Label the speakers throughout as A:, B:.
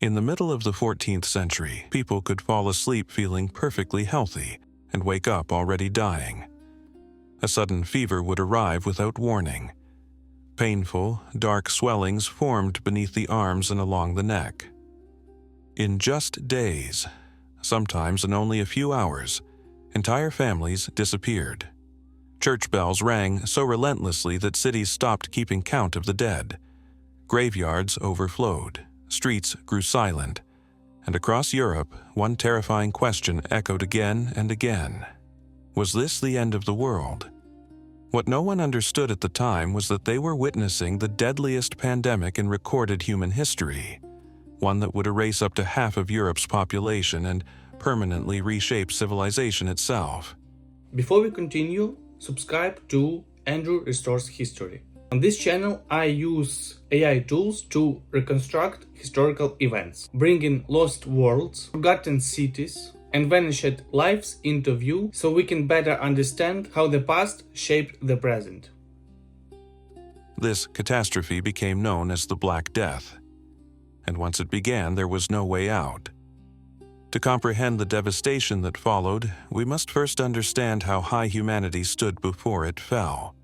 A: In the middle of the 14th century, people could fall asleep feeling perfectly healthy and wake up already dying. A sudden fever would arrive without warning. Painful, dark swellings formed beneath the arms and along the neck. In just days, sometimes in only a few hours, entire families disappeared. Church bells rang so relentlessly that cities stopped keeping count of the dead. Graveyards overflowed, streets grew silent, and across Europe, one terrifying question echoed again and again. Was this the end of the world? What no one understood at the time was that they were witnessing the deadliest pandemic in recorded human history, one that would erase up to half of Europe's population and permanently reshape civilization itself.
B: Before we continue, subscribe to Andrew Restores History. On this channel, I use AI tools to reconstruct historical events, bringing lost worlds, forgotten cities, and vanished lives into view so we can better understand how the past shaped the present.
A: This catastrophe became known as the Black Death, and once it began, there was no way out. To comprehend the devastation that followed, we must first understand how high humanity stood before it fell.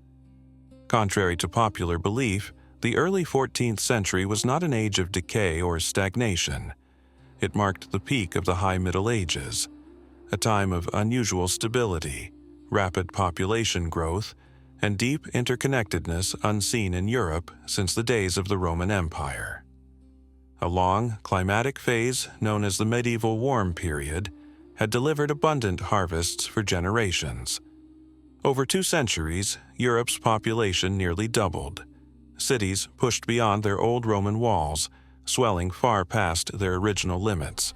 A: Contrary to popular belief, the early 14th century was not an age of decay or stagnation. It marked the peak of the High Middle Ages, a time of unusual stability, rapid population growth, and deep interconnectedness unseen in Europe since the days of the Roman Empire. A long, climatic phase, known as the medieval warm period, had delivered abundant harvests for generations. Over 2 centuries, Europe's population nearly doubled. Cities pushed beyond their old Roman walls, swelling far past their original limits.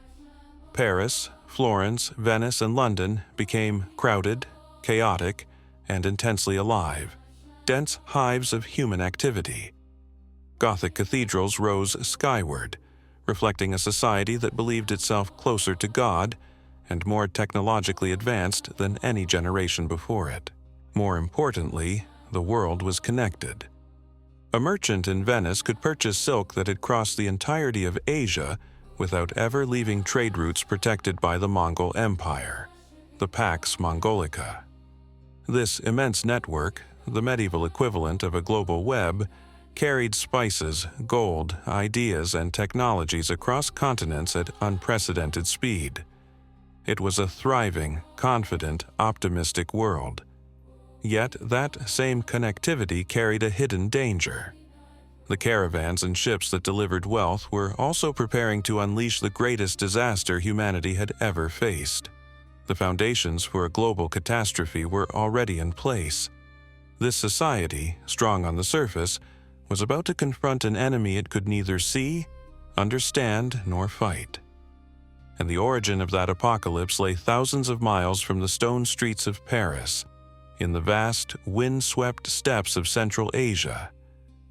A: Paris, Florence, Venice, and London became crowded, chaotic, and intensely alive, dense hives of human activity. Gothic cathedrals rose skyward, reflecting a society that believed itself closer to God and more technologically advanced than any generation before it. More importantly, the world was connected. A merchant in Venice could purchase silk that had crossed the entirety of Asia without ever leaving trade routes protected by the Mongol Empire, the Pax Mongolica. This immense network, the medieval equivalent of a global web, carried spices, gold, ideas, and technologies across continents at unprecedented speed. It was a thriving, confident, optimistic world. Yet that same connectivity carried a hidden danger. The caravans and ships that delivered wealth were also preparing to unleash the greatest disaster humanity had ever faced. The foundations for a global catastrophe were already in place. This society, strong on the surface, was about to confront an enemy it could neither see, understand, nor fight. And the origin of that apocalypse lay thousands of miles from the stone streets of Paris, in the vast, wind-swept steppes of Central Asia,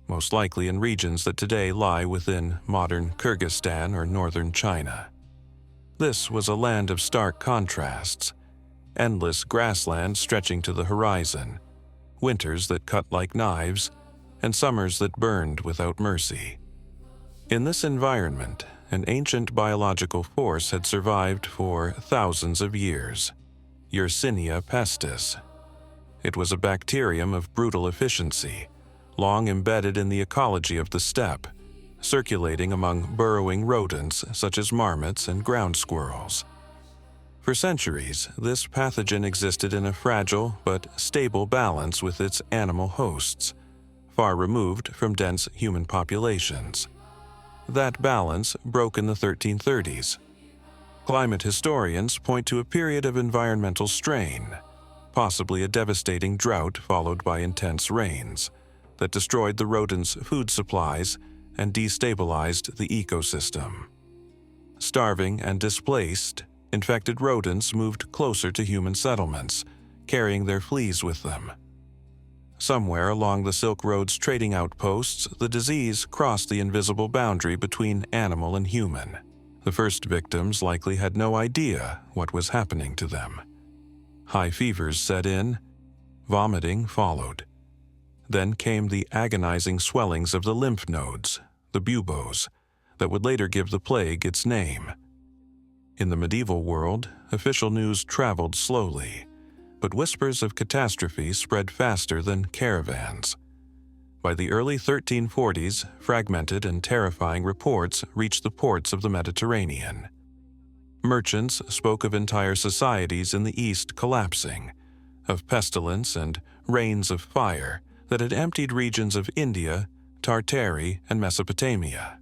A: most likely in regions that today lie within modern Kyrgyzstan or northern China. This was a land of stark contrasts, endless grasslands stretching to the horizon, winters that cut like knives, and summers that burned without mercy. In this environment, an ancient biological force had survived for thousands of years, Yersinia pestis. It was a bacterium of brutal efficiency, long embedded in the ecology of the steppe, circulating among burrowing rodents such as marmots and ground squirrels. For centuries, this pathogen existed in a fragile but stable balance with its animal hosts, far removed from dense human populations. That balance broke in the 1330s. Climate historians point to a period of environmental strain, possibly a devastating drought followed by intense rains, that destroyed the rodents' food supplies and destabilized the ecosystem. Starving and displaced, infected rodents moved closer to human settlements, carrying their fleas with them. Somewhere along the Silk Road's trading outposts, the disease crossed the invisible boundary between animal and human. The first victims likely had no idea what was happening to them. High fevers set in, vomiting followed. Then came the agonizing swellings of the lymph nodes, the buboes, that would later give the plague its name. In the medieval world, official news traveled slowly, but whispers of catastrophe spread faster than caravans. By the early 1340s, fragmented and terrifying reports reached the ports of the Mediterranean. Merchants spoke of entire societies in the East collapsing, of pestilence and rains of fire that had emptied regions of India, Tartary, and Mesopotamia.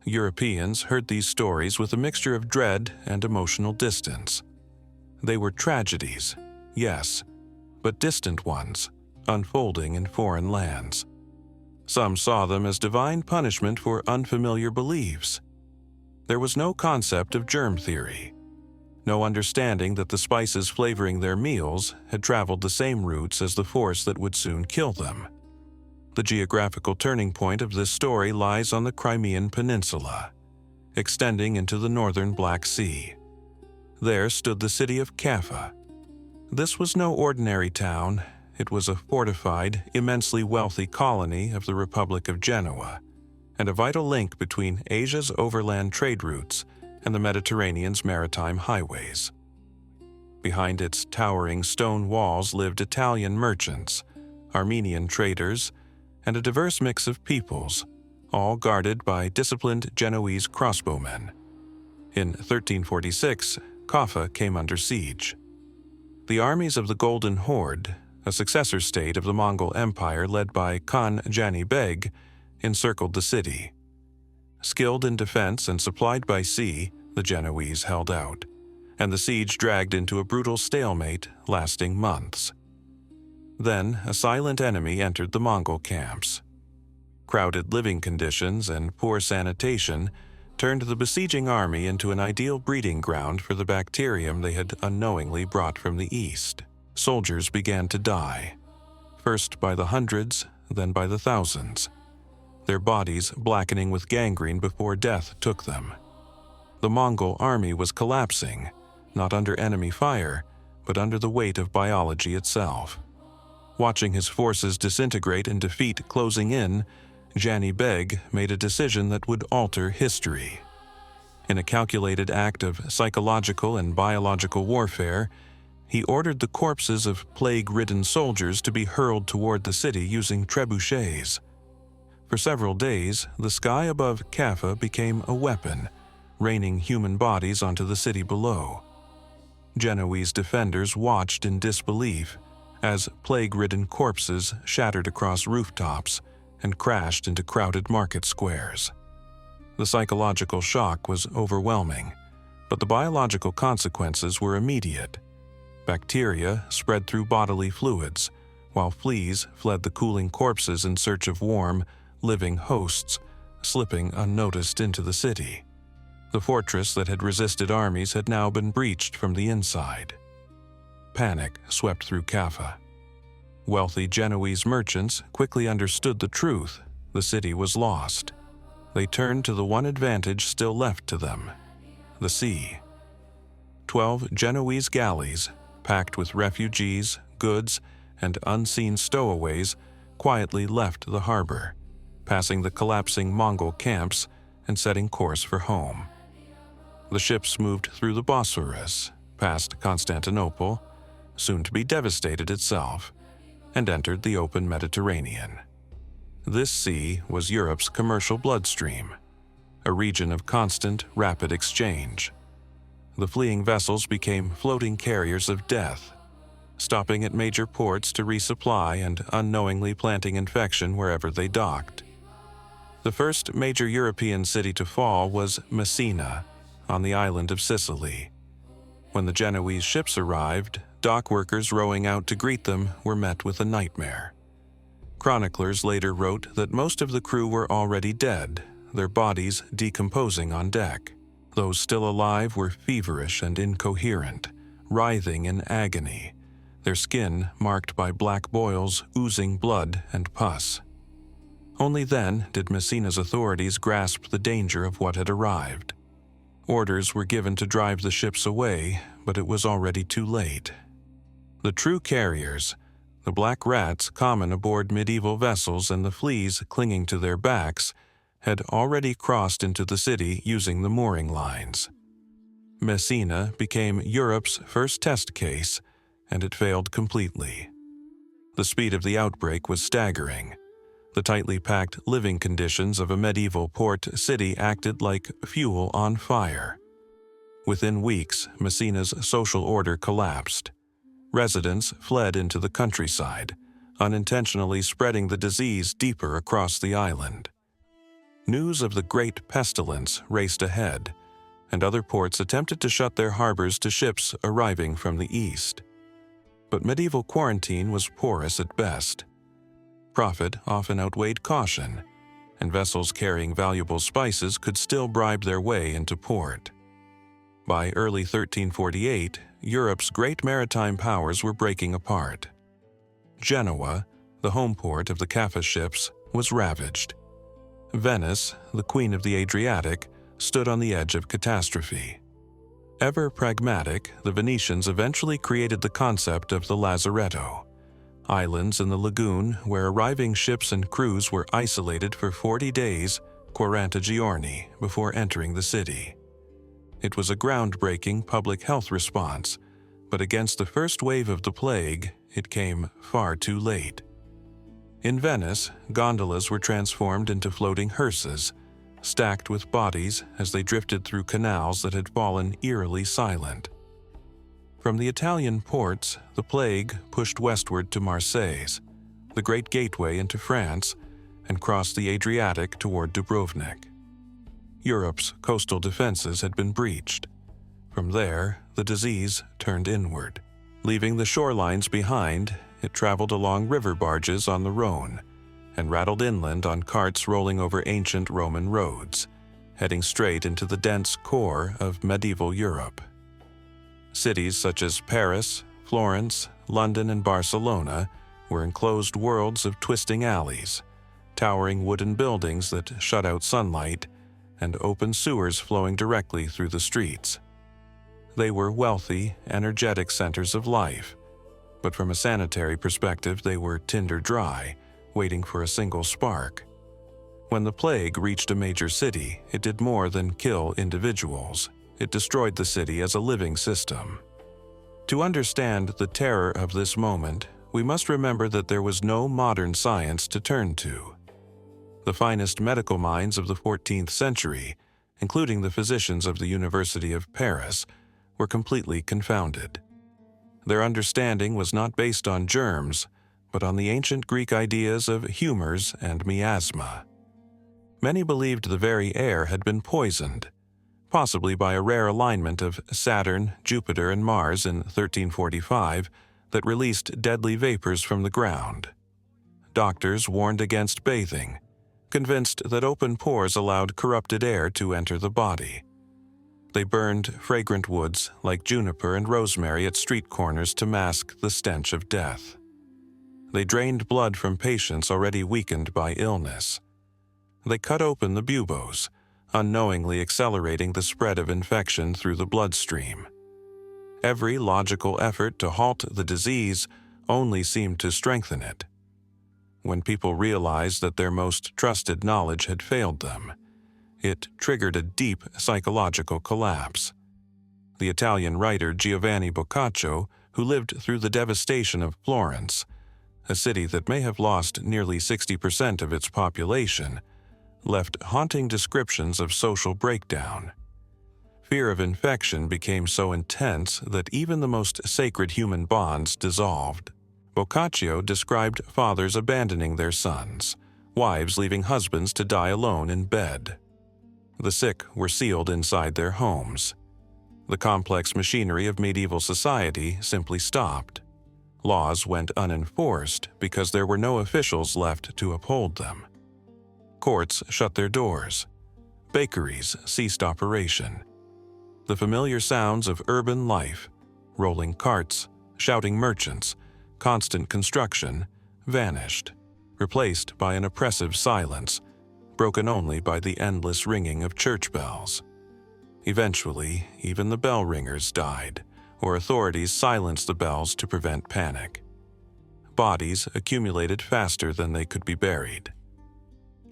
A: Europeans heard these stories with a mixture of dread and emotional distance. They were tragedies, yes, but distant ones, unfolding in foreign lands. Some saw them as divine punishment for unfamiliar beliefs. There was no concept of germ theory, no understanding that the spices flavoring their meals had traveled the same routes as the force that would soon kill them. The geographical turning point of this story lies on the Crimean Peninsula, extending into the northern Black Sea. There stood the city of Kaffa. This was no ordinary town. It was a fortified, immensely wealthy colony of the Republic of Genoa, and a vital link between Asia's overland trade routes and the Mediterranean's maritime highways. Behind its towering stone walls lived Italian merchants, Armenian traders, and a diverse mix of peoples, all guarded by disciplined Genoese crossbowmen. In 1346, Kaffa came under siege. The armies of the Golden Horde, a successor state of the Mongol Empire led by Khan Jani Beg, encircled the city. Skilled in defense and supplied by sea, the Genoese held out, and the siege dragged into a brutal stalemate lasting months. Then, a silent enemy entered the Mongol camps. Crowded living conditions and poor sanitation turned the besieging army into an ideal breeding ground for the bacterium they had unknowingly brought from the east. Soldiers began to die, first by the hundreds, then by the thousands, their bodies blackening with gangrene before death took them. The Mongol army was collapsing, not under enemy fire, but under the weight of biology itself. Watching his forces disintegrate and defeat closing in, Jani Beg made a decision that would alter history. In a calculated act of psychological and biological warfare, he ordered the corpses of plague-ridden soldiers to be hurled toward the city using trebuchets. For several days, the sky above Kaffa became a weapon, raining human bodies onto the city below. Genoese defenders watched in disbelief as plague-ridden corpses shattered across rooftops and crashed into crowded market squares. The psychological shock was overwhelming, but the biological consequences were immediate. Bacteria spread through bodily fluids, while fleas fled the cooling corpses in search of warm, living hosts, slipping unnoticed into the city. The fortress that had resisted armies had now been breached from the inside. Panic swept through Kaffa. Wealthy Genoese merchants quickly understood the truth: the city was lost. They turned to the one advantage still left to them: the sea. 12 Genoese galleys, packed with refugees, goods, and unseen stowaways, quietly left the harbor, passing the collapsing Mongol camps and setting course for home. The ships moved through the Bosphorus, past Constantinople, soon to be devastated itself, and entered the open Mediterranean. This sea was Europe's commercial bloodstream, a region of constant, rapid exchange. The fleeing vessels became floating carriers of death, stopping at major ports to resupply and unknowingly planting infection wherever they docked. The first major European city to fall was Messina, on the island of Sicily. When the Genoese ships arrived, dock workers rowing out to greet them were met with a nightmare. Chroniclers later wrote that most of the crew were already dead, their bodies decomposing on deck. Those still alive were feverish and incoherent, writhing in agony, their skin marked by black boils oozing blood and pus. Only then did Messina's authorities grasp the danger of what had arrived. Orders were given to drive the ships away, but it was already too late. The true carriers, the black rats common aboard medieval vessels and the fleas clinging to their backs, had already crossed into the city using the mooring lines. Messina became Europe's first test case, and it failed completely. The speed of the outbreak was staggering. The tightly packed living conditions of a medieval port city acted like fuel on fire. Within weeks, Messina's social order collapsed. Residents fled into the countryside, unintentionally spreading the disease deeper across the island. News of the Great Pestilence raced ahead, and other ports attempted to shut their harbors to ships arriving from the east. But medieval quarantine was porous at best. Profit often outweighed caution, and vessels carrying valuable spices could still bribe their way into port. By early 1348, Europe's great maritime powers were breaking apart. Genoa, the home port of the Kaffa ships, was ravaged. Venice, the queen of the Adriatic, stood on the edge of catastrophe. Ever pragmatic, the Venetians eventually created the concept of the lazaretto, islands in the lagoon where arriving ships and crews were isolated for 40 days, 40 giorni, before entering the city. It was a groundbreaking public health response, but against the first wave of the plague, it came far too late. In Venice, gondolas were transformed into floating hearses, stacked with bodies as they drifted through canals that had fallen eerily silent. From the Italian ports, the plague pushed westward to Marseilles, the great gateway into France, and crossed the Adriatic toward Dubrovnik. Europe's coastal defenses had been breached. From there, the disease turned inward. Leaving the shorelines behind, it traveled along river barges on the Rhone and rattled inland on carts rolling over ancient Roman roads, heading straight into the dense core of medieval Europe. Cities such as Paris, Florence, London, and Barcelona were enclosed worlds of twisting alleys, towering wooden buildings that shut out sunlight, and open sewers flowing directly through the streets. They were wealthy, energetic centers of life, but from a sanitary perspective they were tinder dry, waiting for a single spark. When the plague reached a major city, it did more than kill individuals. It destroyed the city as a living system. To understand the terror of this moment, we must remember that there was no modern science to turn to. The finest medical minds of the 14th century, including the physicians of the University of Paris, were completely confounded. Their understanding was not based on germs, but on the ancient Greek ideas of humors and miasma. Many believed the very air had been poisoned, possibly by a rare alignment of Saturn, Jupiter, and Mars in 1345 that released deadly vapors from the ground. Doctors warned against bathing, convinced that open pores allowed corrupted air to enter the body. They burned fragrant woods like juniper and rosemary at street corners to mask the stench of death. They drained blood from patients already weakened by illness. They cut open the buboes, unknowingly accelerating the spread of infection through the bloodstream. Every logical effort to halt the disease only seemed to strengthen it. When people realized that their most trusted knowledge had failed them, it triggered a deep psychological collapse. The Italian writer Giovanni Boccaccio, who lived through the devastation of Florence, a city that may have lost nearly 60% of its population, left haunting descriptions of social breakdown. Fear of infection became so intense that even the most sacred human bonds dissolved. Boccaccio described fathers abandoning their sons, wives leaving husbands to die alone in bed. The sick were sealed inside their homes. The complex machinery of medieval society simply stopped. Laws went unenforced because there were no officials left to uphold them. Courts shut their doors. Bakeries ceased operation. The familiar sounds of urban life, rolling carts, shouting merchants, constant construction, vanished, replaced by an oppressive silence, broken only by the endless ringing of church bells. Eventually, even the bell ringers died, or authorities silenced the bells to prevent panic. Bodies accumulated faster than they could be buried.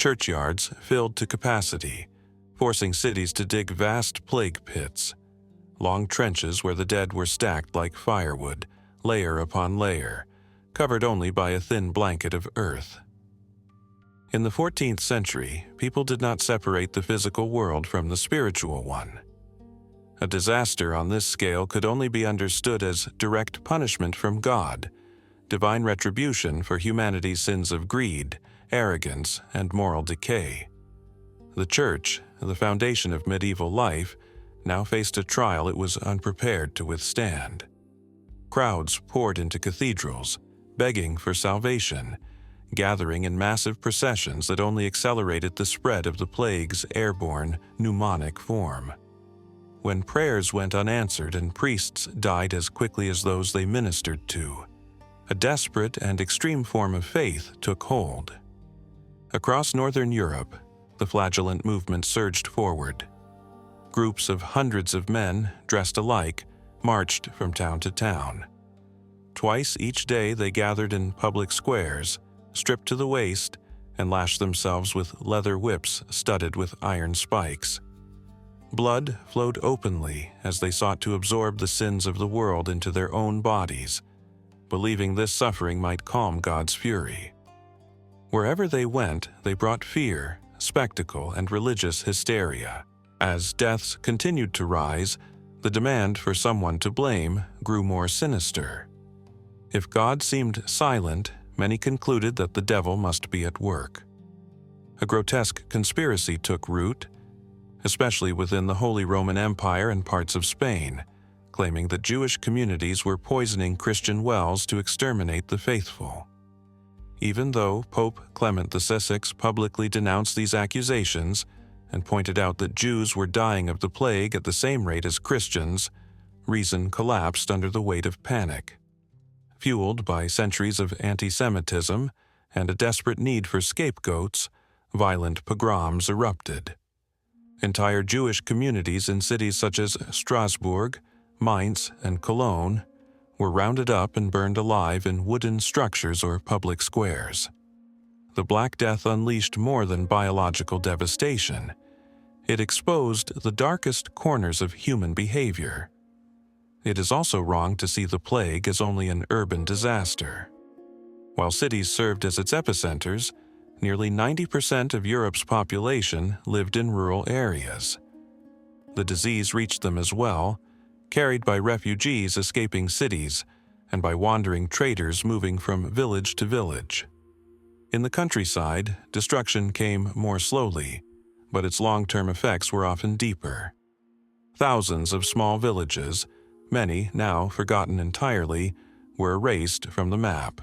A: churchyards filled to capacity, forcing cities to dig vast plague pits, long trenches where the dead were stacked like firewood, layer upon layer, covered only by a thin blanket of earth. In the 14th century, people did not separate the physical world from the spiritual one. A disaster on this scale could only be understood as direct punishment from God, divine retribution for humanity's sins of greed, arrogance, and moral decay. The Church, the foundation of medieval life, now faced a trial it was unprepared to withstand. Crowds poured into cathedrals, begging for salvation, gathering in massive processions that only accelerated the spread of the plague's airborne, pneumonic form. When prayers went unanswered and priests died as quickly as those they ministered to, a desperate and extreme form of faith took hold. Across northern Europe, the flagellant movement surged forward. Groups of hundreds of men, dressed alike, marched from town to town. Twice each day they gathered in public squares, stripped to the waist, and lashed themselves with leather whips studded with iron spikes. Blood flowed openly as they sought to absorb the sins of the world into their own bodies, believing this suffering might calm God's fury. Wherever they went, they brought fear, spectacle, and religious hysteria. As deaths continued to rise, the demand for someone to blame grew more sinister. If God seemed silent, many concluded that the devil must be at work. A grotesque conspiracy took root, especially within the Holy Roman Empire and parts of Spain, claiming that Jewish communities were poisoning Christian wells to exterminate the faithful. Even though Pope Clement VI publicly denounced these accusations and pointed out that Jews were dying of the plague at the same rate as Christians, reason collapsed under the weight of panic. Fueled by centuries of anti-Semitism and a desperate need for scapegoats, violent pogroms erupted. Entire Jewish communities in cities such as Strasbourg, Mainz, and Cologne were rounded up and burned alive in wooden structures or public squares. The Black Death unleashed more than biological devastation. It exposed the darkest corners of human behavior. It is also wrong to see the plague as only an urban disaster. While cities served as its epicenters, nearly 90% of Europe's population lived in rural areas. The disease reached them as well, carried by refugees escaping cities and by wandering traders moving from village to village. In the countryside, destruction came more slowly, but its long-term effects were often deeper. Thousands of small villages, many now forgotten entirely, were erased from the map.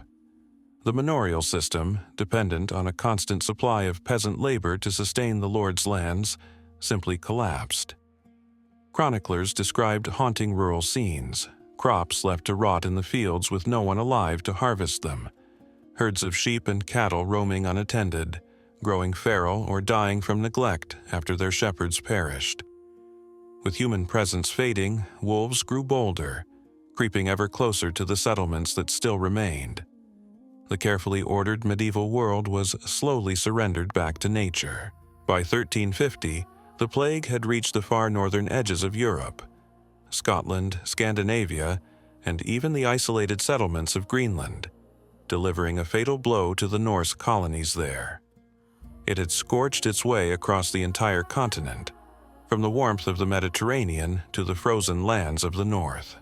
A: The manorial system, dependent on a constant supply of peasant labor to sustain the lord's lands, simply collapsed. Chroniclers described haunting rural scenes, crops left to rot in the fields with no one alive to harvest them, herds of sheep and cattle roaming unattended, growing feral or dying from neglect after their shepherds perished. With human presence fading, wolves grew bolder, creeping ever closer to the settlements that still remained. The carefully ordered medieval world was slowly surrendered back to nature. By 1350, the plague had reached the far northern edges of Europe. Scotland, Scandinavia, and even the isolated settlements of Greenland, delivering a fatal blow to the Norse colonies there. It had scorched its way across the entire continent, from the warmth of the Mediterranean to the frozen lands of the north.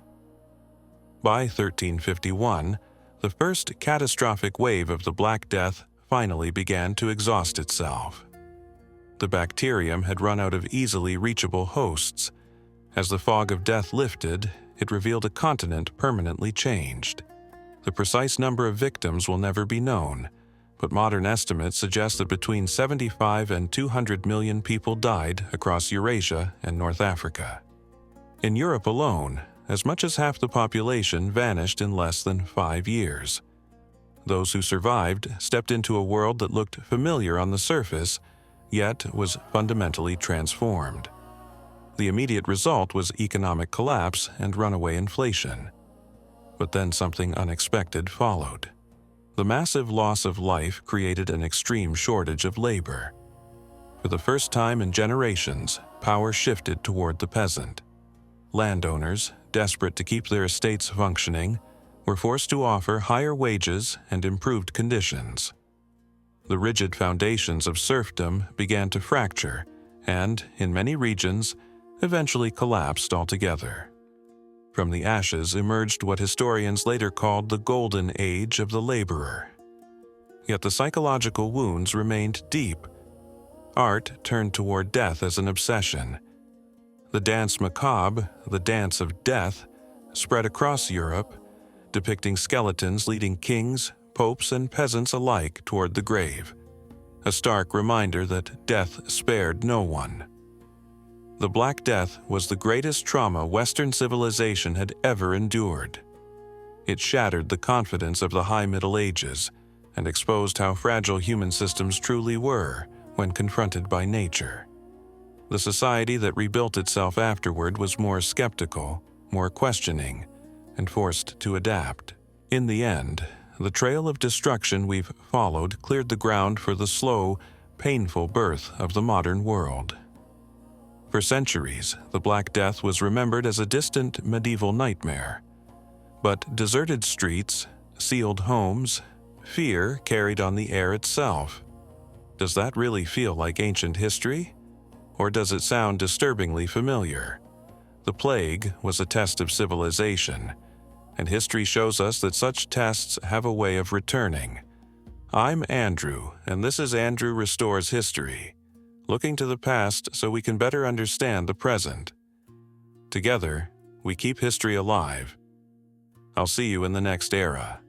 A: By 1351, the first catastrophic wave of the Black Death finally began to exhaust itself. The bacterium had run out of easily reachable hosts. As the fog of death lifted, it revealed a continent permanently changed. The precise number of victims will never be known, but modern estimates suggest that between 75 and 200 million people died across Eurasia and North Africa. In Europe alone, as much as half the population vanished in less than 5 years. Those who survived stepped into a world that looked familiar on the surface, yet was fundamentally transformed. The immediate result was economic collapse and runaway inflation. But then something unexpected followed. The massive loss of life created an extreme shortage of labor. For the first time in generations, power shifted toward the peasant. Landowners, desperate to keep their estates functioning, were forced to offer higher wages and improved conditions. The rigid foundations of serfdom began to fracture and, in many regions, eventually collapsed altogether. From the ashes emerged what historians later called the Golden Age of the laborer. Yet the psychological wounds remained deep. Art turned toward death as an obsession. The dance macabre, the dance of death, spread across Europe, depicting skeletons leading kings, popes, and peasants alike toward the grave, a stark reminder that death spared no one. The Black Death was the greatest trauma Western civilization had ever endured. It shattered the confidence of the High Middle Ages and exposed how fragile human systems truly were when confronted by nature. The society that rebuilt itself afterward was more skeptical, more questioning, and forced to adapt. In the end, the trail of destruction we've followed cleared the ground for the slow, painful birth of the modern world. For centuries, the Black Death was remembered as a distant medieval nightmare. But deserted streets, sealed homes, fear carried on the air itself. Does that really feel like ancient history? Or does it sound disturbingly familiar? The plague was a test of civilization, and history shows us that such tests have a way of returning. I'm Andrew, and this is Andrew Restores History, looking to the past so we can better understand the present. Together, we keep history alive. I'll see you in the next era.